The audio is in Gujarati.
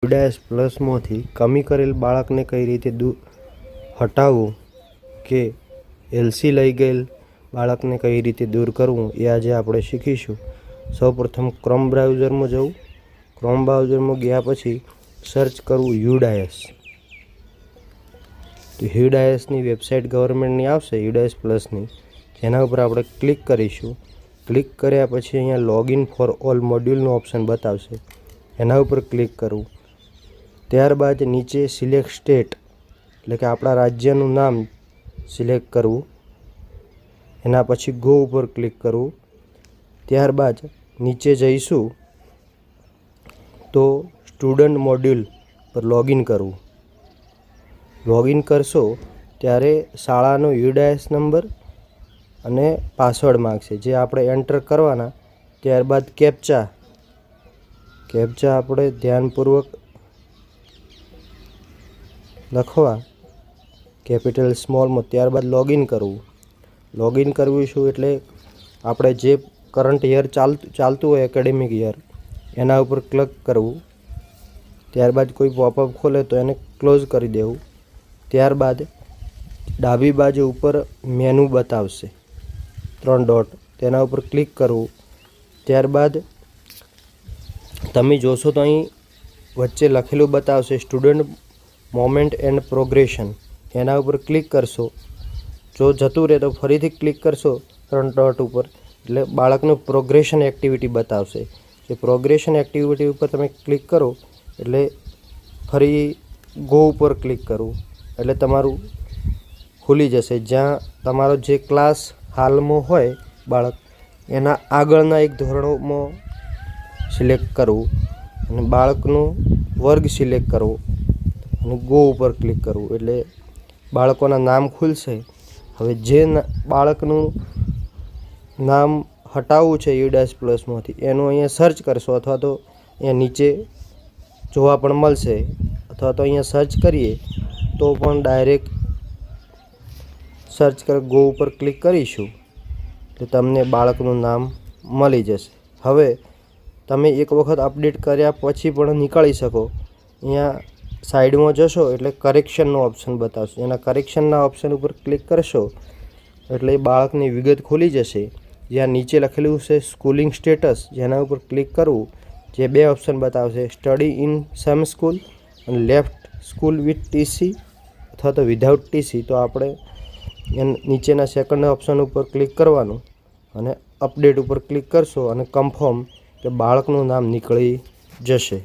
યુડાએસ પ્લસમાંથી કમી કરેલ બાળકને કઈ રીતે હટાવવું કે એલસી લઈ ગયેલ બાળકને કઈ રીતે દૂર કરવું એ આજે આપણે શીખીશું. સૌપ્રથમ ક્રોમ બ્રાઉઝરમાં જવું. ક્રોમ બ્રાઉઝરમાં ગયા પછી સર્ચ કરવું યુડાએસ. તો યુડાએસની વેબસાઇટ ગવર્મેન્ટની આવશે, યુડાએસ પ્લસની, જેના ઉપર આપણે ક્લિક કરીશું. ક્લિક કર્યા પછી અહીંયા લોગિન ફોર ઓલ મોડ્યુલનું ઓપ્શન બતાવશે, એના ઉપર ક્લિક કરવું. ત્યારબાદ નીચે સિલેક્ટ સ્ટેટ એટલે કે આપણા રાજ્યનું નામ સિલેક્ટ કરવું. એના પછી ગો ઉપર ક્લિક કરવું. ત્યારબાદ નીચે જઈશું તો સ્ટુડન્ટ મોડ્યુલ પર લોગિન કરવું. લોગિન કરશો ત્યારે શાળાનો યુડાએસ નંબર અને પાસવર્ડ માગશે, જે આપણે એન્ટર કરવાના. ત્યારબાદ કેપ્ચા આપણે ધ્યાનપૂર્વક લખવા, કેપિટલ સ્મોલમાં. ત્યારબાદ લોગિન કરવું. લોગિન કરવીશું એટલે આપણે જે કરંટ યર ચાલતું હોય, એકેડેમિક યર, એના ઉપર ક્લિક કરવું. ત્યારબાદ કોઈ પોપઅપ ખોલે તો એને ક્લોઝ કરી દેવું. ત્યારબાદ ડાબી બાજુ ઉપર મેનુ બતાવશે 3 ડોટ, તેના ઉપર ક્લિક કરવું. ત્યારબાદ તમે જોશો તો અહીં વચ્ચે લખેલું બતાવશે સ્ટુડન્ટ મોમેન્ટ એન્ડ પ્રોગ્રેશન, એના ઉપર ક્લિક કરશો. જો જતું રહે તો ફરીથી ક્લિક કરશો 3 ડોટ ઉપર, એટલે બાળકનું પ્રોગ્રેશન એક્ટિવિટી બતાવશે. જે પ્રોગ્રેશન એક્ટિવિટી ઉપર તમે ક્લિક કરો એટલે ફરી ગો ઉપર ક્લિક કરવું, એટલે તમારું ખુલી જશે. જ્યાં તમારો જે ક્લાસ હાલમાં હોય બાળક, એના આગળના એક ધોરણોમાં સિલેક્ટ કરવું અને બાળકનું વર્ગ સિલેક્ટ કરવો અને ગો ઉપર ક્લિક કરવું, એટલે બાળકોના નામ ખુલશે. હવે જે બાળકનું નામ હટાવવું છે યુડાએસ પ્લસમાંથી, એનું અહીંયા સર્ચ કરશો, અથવા તો અહીંયા નીચે જોવા પણ મળશે, અથવા તો અહીંયા સર્ચ કરીએ તો પણ ડાયરેક્ટ સર્ચ કર ગો ઉપર ક્લિક કરીશું એટલે તમને બાળકનું નામ મળી જશે. હવે તમે એક વખત અપડેટ કર્યા પછી પણ નીકળી શકો. અહીંયા સાઈડમાં જશો એટલે કરેક્શનનો ઓપ્શન બતાવશે. એના કરેક્શનના ઓપ્શન ઉપર ક્લિક કરશો એટલે બાળકની વિગત ખોલી જશે. જ્યાં નીચે લખેલું છે સ્કૂલિંગ સ્ટેટસ, જેના ઉપર ક્લિક કરવું. જે 2 ઓપ્શન બતાવશે, સ્ટડી ઇન સમ સ્કૂલ અને લેફ્ટ સ્કૂલ વિથ ટીસી અથવા તો વિધાઉટ ટીસી. તો આપણે નીચેના સેકન્ડ ઓપ્શન ઉપર ક્લિક કરવાનું અને અપડેટ ઉપર ક્લિક કરશો અને કન્ફર્મ કે બાળકનું નામ નીકળી જશે.